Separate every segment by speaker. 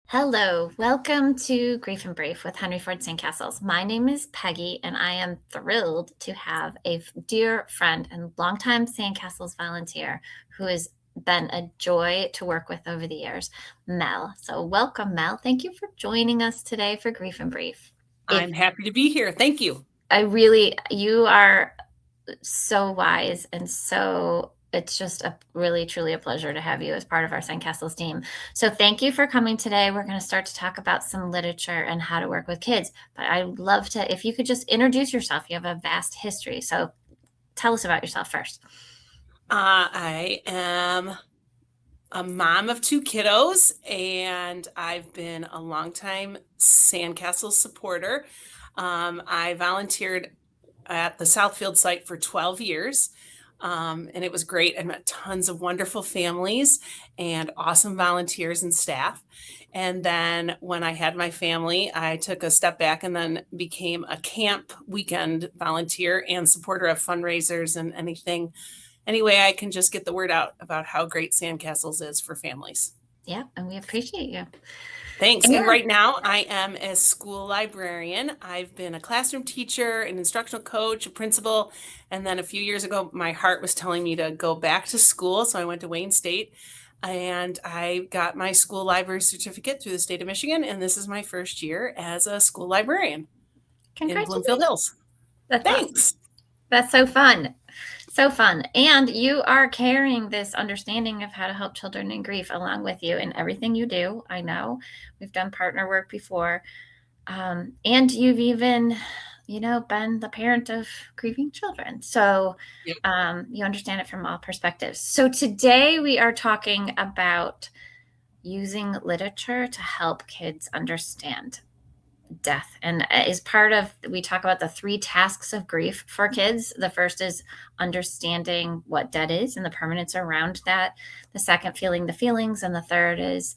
Speaker 1: Hello, welcome to Grief and Brief with Henry Ford Sandcastles. My name is Peggy, and I am thrilled to have a dear friend and longtime Sandcastles volunteer who has been a joy to work with over the years, Mel. So, welcome, Mel. Thank you for joining us today for Grief and Brief. If
Speaker 2: I'm happy to be here. Thank you.
Speaker 1: you are so wise and so it's just a really truly a pleasure to have you as part of our Sandcastles team. So thank you for coming today. We're going to start to talk about some literature and how to work with kids. But I'd love to, if you could just introduce yourself. You have a vast history. So tell us about yourself first.
Speaker 2: I am a mom of two kiddos, and I've been a longtime Sandcastle supporter. I volunteered at the Southfield site for 12 years, and it was great. I met tons of wonderful families and awesome volunteers and staff. And then when I had my family, I took a step back and then became a camp weekend volunteer and supporter of fundraisers and any way I can just get the word out about how great Sandcastles is for families.
Speaker 1: Yeah, and we appreciate you.
Speaker 2: Thanks. And
Speaker 1: And
Speaker 2: right now I am a school librarian. I've been a classroom teacher, an instructional coach, a principal. And then a few years ago, my heart was telling me to go back to school. So I went to Wayne State and I got my school library certificate through the state of Michigan. And this is my first year as a school librarian in Bloomfield
Speaker 1: congratulations.
Speaker 2: Hills.
Speaker 1: That's awesome.
Speaker 2: Thanks.
Speaker 1: That's so fun. So fun. And you are carrying this understanding of how to help children in grief along with you in everything you do. I know we've done partner work before. And you've even, been the parent of grieving children. So
Speaker 2: Yep.
Speaker 1: you understand it from all perspectives. So today we are talking about using literature to help kids understand death. And is part of, we talk about the 3 tasks of grief for kids. The first is understanding what death is and the permanence around that. The second, feeling the feelings. And the third is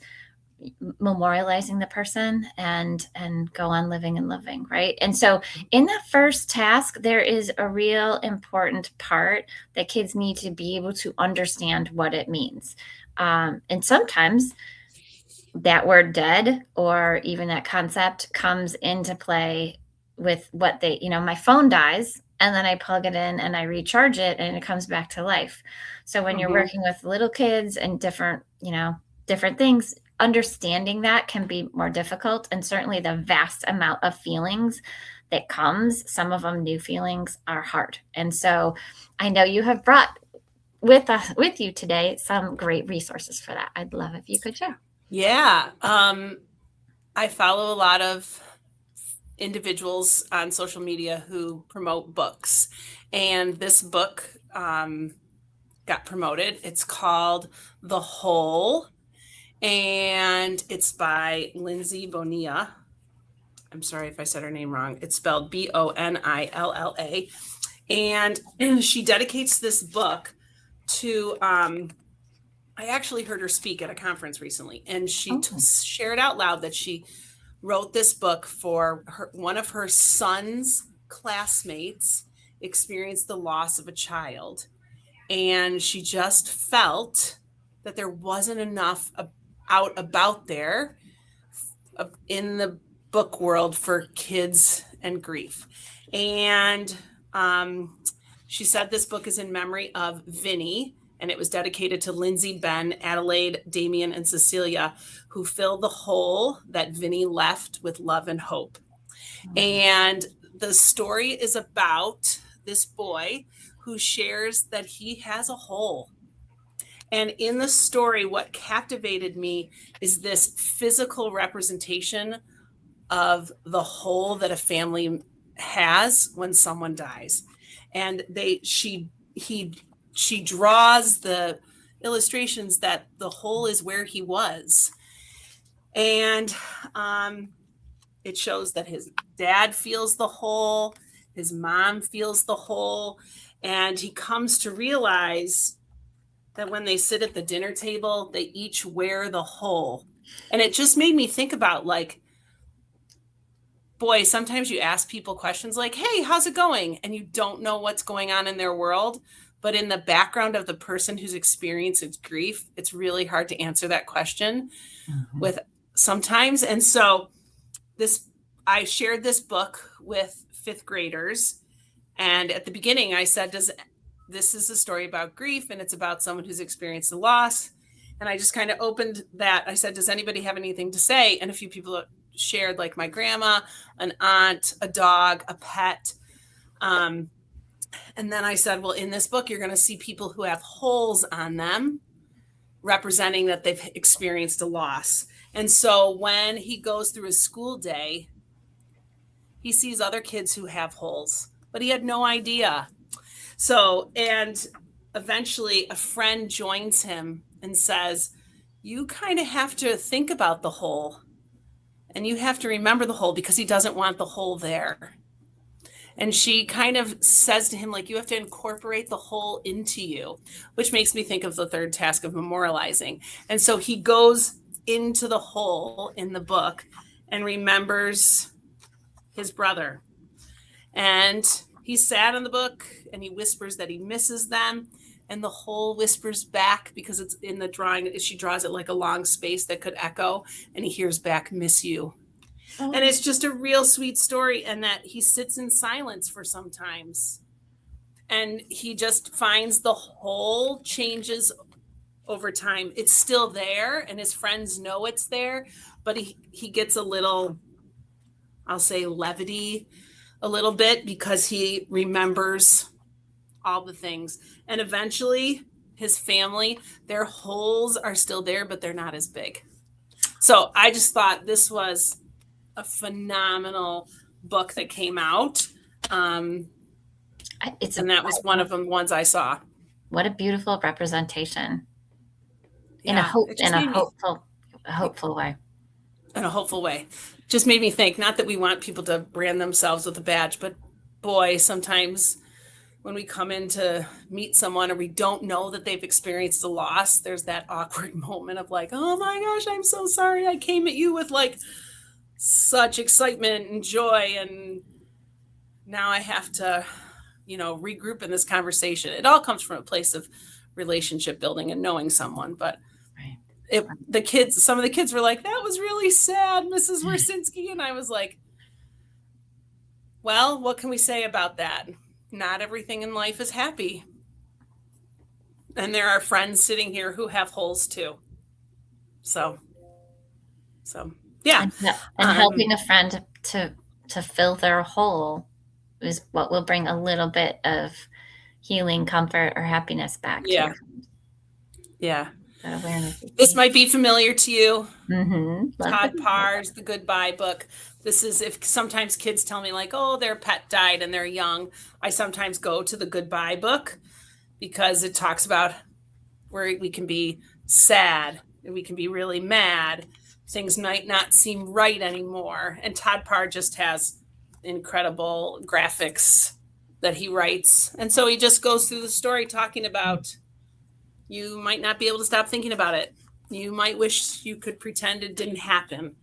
Speaker 1: memorializing the person and go on living and living, right? And so in that first task, there is a real important part that kids need to be able to understand what it means. And sometimes that word dead or even that concept comes into play with what they, my phone dies and then I plug it in and I recharge it and it comes back to life. So when you're
Speaker 2: Mhm.
Speaker 1: working with little kids and different things, understanding that can be more difficult. And certainly the vast amount of feelings that comes, some of them new feelings, are hard. And so I know you have brought with you today some great resources for that. I'd love if you could share.
Speaker 2: Yeah. I follow a lot of individuals on social media who promote books. And this book got promoted. It's called The Whole, and it's by Lindsay Bonilla. I'm sorry if I said her name wrong. It's spelled Bonilla. And she dedicates this book to, I actually heard her speak at a conference recently, and she
Speaker 1: Oh.
Speaker 2: shared out loud that she wrote this book for one of her son's classmates experienced the loss of a child. And she just felt that there wasn't enough out about there in the book world for kids and grief. And she said this book is in memory of Vinny, and it was dedicated to Lindsay, Ben, Adelaide, Damien, and Cecilia, who filled the hole that Vinny left with love and hope. And the story is about this boy who shares that he has a hole. And in the story, what captivated me is this physical representation of the hole that a family has when someone dies. And she draws the illustrations that the hole is where he was. And it shows that his dad feels the hole, his mom feels the hole, and he comes to realize that when they sit at the dinner table, they each wear the hole. And it just made me think about, like, boy, sometimes you ask people questions like, hey, how's it going? And you don't know what's going on in their world. But in the background of the person who's experienced grief, it's really hard to answer that question
Speaker 1: Mhm.
Speaker 2: with sometimes. And so I shared this book with fifth graders. And at the beginning I said, this is a story about grief, and it's about someone who's experienced a loss. And I just kind of opened that. I said, does anybody have anything to say? And a few people shared, like my grandma, an aunt, a dog, a pet. And then I said, well, in this book, you're going to see people who have holes on them, representing that they've experienced a loss. And so when he goes through his school day, he sees other kids who have holes, but he had no idea. So, and eventually a friend joins him and says, you kind of have to think about the hole, and you have to remember the hole, because he doesn't want the hole there. And she kind of says to him, like, you have to incorporate the hole into you, which makes me think of the third task of memorializing. And so he goes into the hole in the book and remembers his brother. And he's sad in the book, and he whispers that he misses them. And the hole whispers back, because it's in the drawing. She draws it like a long space that could echo, and he hears back, miss you. Oh. And it's just a real sweet story. And that he sits in silence for sometimes, and he just finds the hole changes over time. It's still there, and his friends know it's there, but he gets a little, I'll say, levity a little bit, because he remembers all the things. And eventually his family, their holes are still there, but they're not as big. So I just thought this was a phenomenal book that came out. And that was one of the ones I saw.
Speaker 1: What a beautiful representation. In a hopeful way.
Speaker 2: In a hopeful way. Just made me think, not that we want people to brand themselves with a badge, but boy, sometimes when we come in to meet someone, or we don't know that they've experienced a loss, there's that awkward moment of like, oh my gosh, I'm so sorry. I came at you with like such excitement and joy, and now I have to, regroup in this conversation. It all comes from a place of relationship building and knowing someone, but some of the kids were like, that was really sad, Mrs. Wersinski. And I was like, well, what can we say about that? Not everything in life is happy. And there are friends sitting here who have holes too. So yeah.
Speaker 1: And helping a friend to fill their hole is what will bring a little bit of healing, comfort, or happiness back to you.
Speaker 2: Yeah. This might be familiar to you. Mm-hmm. Todd Parr's The Goodbye Book. This is, if sometimes kids tell me like, oh, their pet died and they're young, I sometimes go to The Goodbye Book, because it talks about where we can be sad and we can be really mad. Things might not seem right anymore. And Todd Parr just has incredible graphics that he writes. And so he just goes through the story talking about, you might not be able to stop thinking about it. You might wish you could pretend it didn't happen.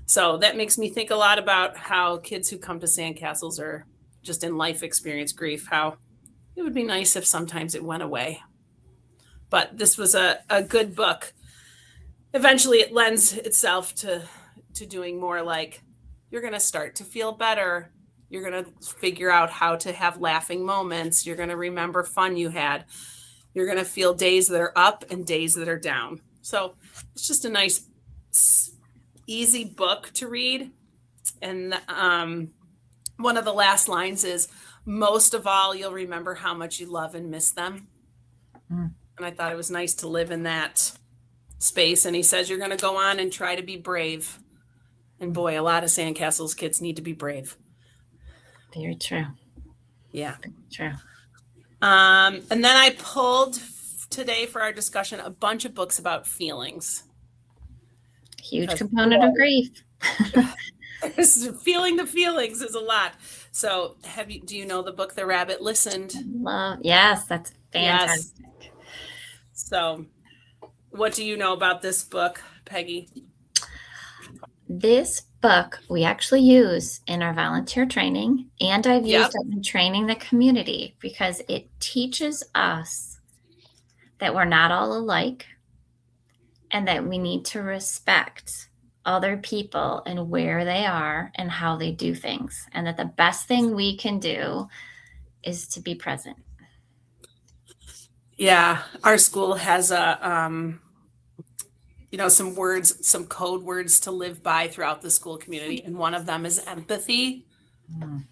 Speaker 2: So that makes me think a lot about how kids who come to Sandcastles, or just in life experience grief, how it would be nice if sometimes it went away. But this was a good book. Eventually it lends itself to doing more like, you're going to start to feel better. You're going to figure out how to have laughing moments. You're going to remember fun you had. You're going to feel days that are up and days that are down. So it's just a nice, easy book to read. And one of the last lines is, most of all, you'll remember how much you love and miss them. Mm. And I thought it was nice to live in that space. And he says, you're going to go on and try to be brave. And boy, a lot of Sandcastles kids need to be brave.
Speaker 1: Very true.
Speaker 2: Yeah.
Speaker 1: Very true.
Speaker 2: And then I pulled today for our discussion a bunch of books about feelings.
Speaker 1: Huge component of grief.
Speaker 2: Feeling the feelings is a lot. So do you know the book The Rabbit Listened?
Speaker 1: Yes, that's fantastic. Yes.
Speaker 2: So what do you know about this book, Peggy?
Speaker 1: This book we actually use in our volunteer training, and I've used it in training the community, because it teaches us that we're not all alike, and that we need to respect other people and where they are and how they do things, and that the best thing we can do is to be present.
Speaker 2: Yeah, our school has some words, some code words to live by throughout the school community, and one of them is empathy.
Speaker 1: Mm.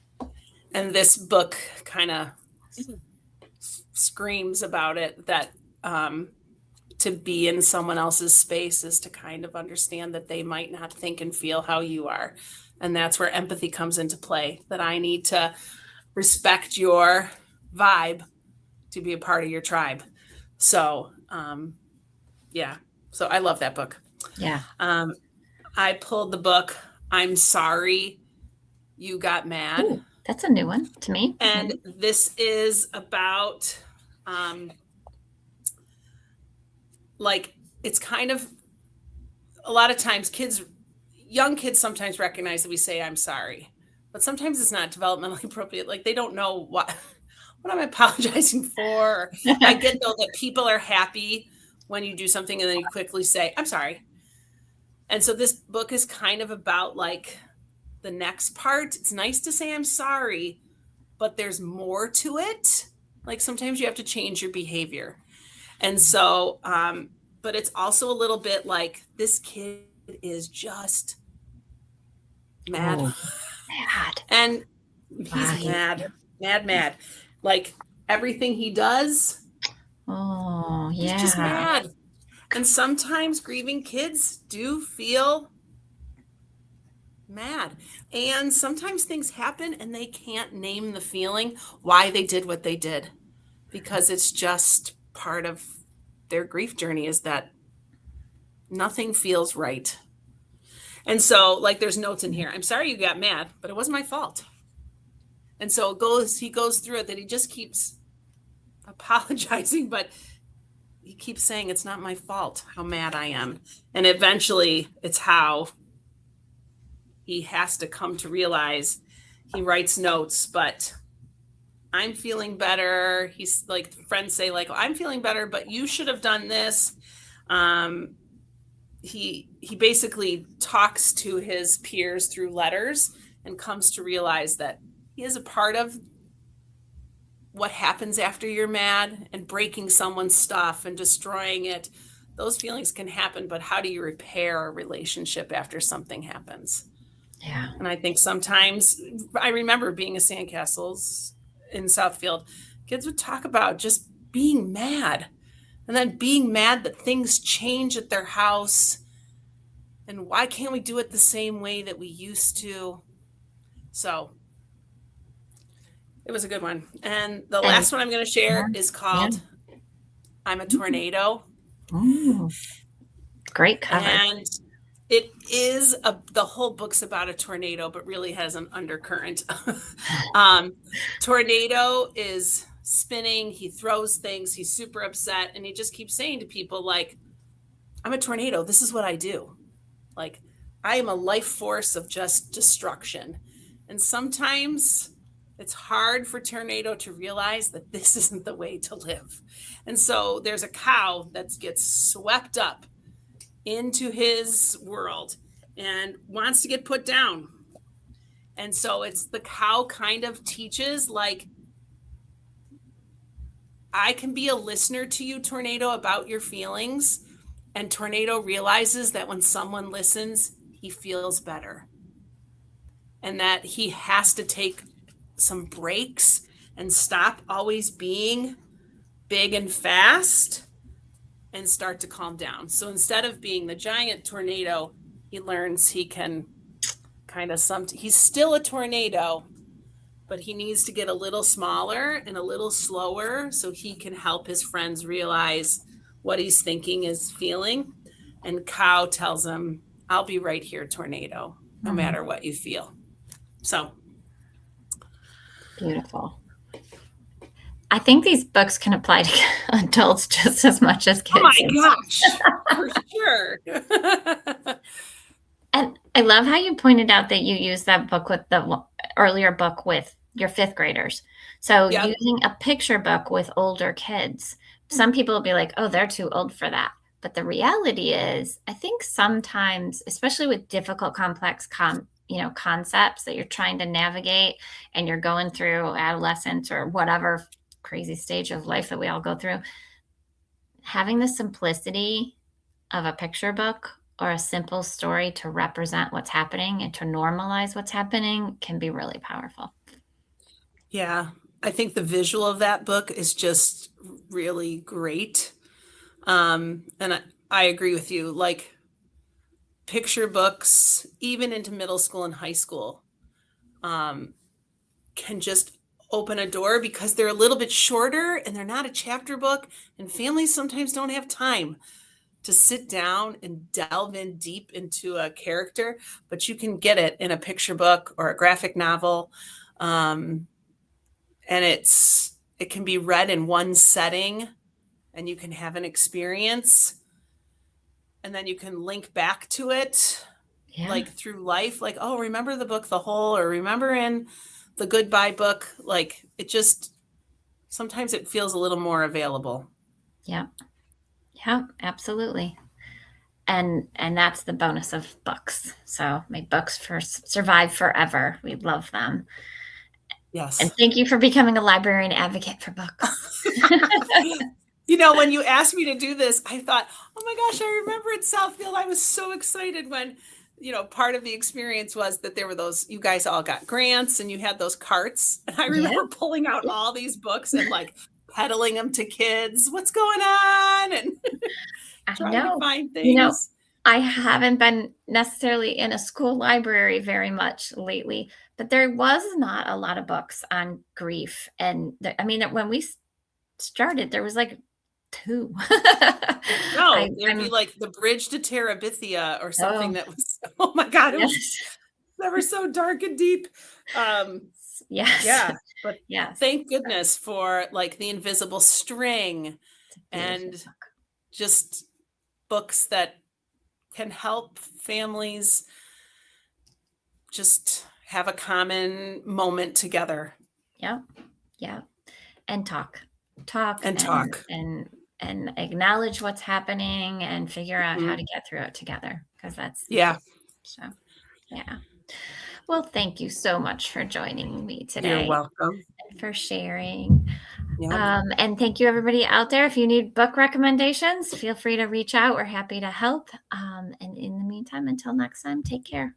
Speaker 2: And this book kind of screams about it, that to be in someone else's space is to kind of understand that they might not think and feel how you are. And that's where empathy comes into play, that I need to respect your vibe to be a part of your tribe. So, yeah. So I love that book.
Speaker 1: Yeah.
Speaker 2: I pulled the book, I'm Sorry You Got Mad.
Speaker 1: Ooh, that's a new one to me.
Speaker 2: And this is about, like, it's kind of, a lot of times young kids sometimes recognize that we say, I'm sorry, but sometimes it's not developmentally appropriate. Like, they don't know what I'm apologizing for. I get, though, that people are happy when you do something and then you quickly say, I'm sorry. And so this book is kind of about, like, the next part. It's nice to say I'm sorry, but there's more to it. Like, sometimes you have to change your behavior. And so, but it's also a little bit like, this kid is just mad.
Speaker 1: Oh, mad.
Speaker 2: And he's mad. Like, everything he does,
Speaker 1: Oh,
Speaker 2: he's just
Speaker 1: yeah.
Speaker 2: mad. And sometimes grieving kids do feel mad. And sometimes things happen and they can't name the feeling why they did what they did, because it's just part of their grief journey, is that nothing feels right. And so, like, there's notes in here. I'm sorry you got mad, but it wasn't my fault. And so he goes through it, that he just keeps apologizing, but he keeps saying, it's not my fault how mad I am. And eventually it's how he has to come to realize, he writes notes, but I'm feeling better. He's like, friends say, like, I'm feeling better, but you should have done this. He basically talks to his peers through letters and comes to realize that he is a part of what happens after you're mad, and breaking someone's stuff and destroying it. Those feelings can happen, but how do you repair a relationship after something happens?
Speaker 1: Yeah.
Speaker 2: And I think sometimes, I remember being at Sandcastles in Southfield, kids would talk about just being mad, and then being mad that things change at their house, and why can't we do it the same way that we used to? So it was a good one. And the last one I'm going to share is called I'm a Tornado.
Speaker 1: Ooh, great cover.
Speaker 2: And it is the whole book's about a tornado, but really has an undercurrent. Tornado is spinning. He throws things. He's super upset. And he just keeps saying to people, like, I'm a tornado. This is what I do. Like, I am a life force of just destruction. And sometimes it's hard for Tornado to realize that this isn't the way to live. And so there's a cow that gets swept up into his world and wants to get put down. And so it's the cow kind of teaches, like, I can be a listener to you, Tornado, about your feelings. And Tornado realizes that when someone listens, he feels better. And that he has to take some breaks and stop always being big and fast and start to calm down. So instead of being the giant tornado, he learns he can kind of he's still a tornado, but he needs to get a little smaller and a little slower so he can help his friends realize what he's thinking is feeling. And Cow tells him, I'll be right here, Tornado, no matter what you feel. So
Speaker 1: beautiful. I think these books can apply to adults just as much as kids.
Speaker 2: Oh my gosh, for sure.
Speaker 1: And I love how you pointed out that you used that book with the earlier book with your fifth graders. So using a picture book with older kids, some people will be like, oh, they're too old for that. But the reality is, I think sometimes, especially with difficult, complex concepts that you're trying to navigate and you're going through adolescence or whatever crazy stage of life that we all go through, having the simplicity of a picture book or a simple story to represent what's happening and to normalize what's happening can be really powerful.
Speaker 2: Yeah. I think the visual of that book is just really great. And I agree with you. Like picture books, even into middle school and high school, um, can just open a door because they're a little bit shorter and they're not a chapter book. And families sometimes don't have time to sit down and delve in deep into a character, but you can get it in a picture book or a graphic novel. Um, and it can be read in one setting and you can have an experience and then you can link back to it
Speaker 1: Yeah.
Speaker 2: like through life, like, oh, remember the book The Whole, or remember in the Goodbye book. Like it just sometimes it feels a little more available.
Speaker 1: Yeah. Yeah, absolutely. And that's the bonus of books. So may books survive forever. We love them. And
Speaker 2: Yes.
Speaker 1: thank you for becoming a librarian advocate for books.
Speaker 2: When you asked me to do this, I thought, oh my gosh, I remember at Southfield, I was so excited when, part of the experience was that there were you guys all got grants and you had those carts. And I
Speaker 1: Yeah.
Speaker 2: remember pulling out all these books and like peddling them to kids. What's going on? And
Speaker 1: I
Speaker 2: trying to
Speaker 1: know.
Speaker 2: find
Speaker 1: You know,
Speaker 2: things.
Speaker 1: I haven't been necessarily in a school library very much lately, but there was not a lot of books on grief. And I mean, when we started, there was like two.
Speaker 2: No, there'd be
Speaker 1: I'm,
Speaker 2: like The Bridge to Terabithia or something
Speaker 1: oh,
Speaker 2: that was, oh my God, it was
Speaker 1: yes,
Speaker 2: never so dark and deep. Um,
Speaker 1: yes,
Speaker 2: yeah, but
Speaker 1: yes.
Speaker 2: thank goodness for like The Invisible String
Speaker 1: It's a beautiful
Speaker 2: and
Speaker 1: book.
Speaker 2: just books that can help families just have a common moment together
Speaker 1: Yeah, yeah. And talk
Speaker 2: and talk.
Speaker 1: and acknowledge what's happening and figure out how
Speaker 2: Mhm.
Speaker 1: to get through it together because that's the
Speaker 2: Yeah,
Speaker 1: key. So, yeah. Well, thank you so much for joining me
Speaker 2: you're
Speaker 1: today
Speaker 2: welcome.
Speaker 1: and for sharing.
Speaker 2: Yeah.
Speaker 1: And thank you, everybody out there. If you need book recommendations, feel free to reach out. We're happy to help. And in the meantime, until next time, take care.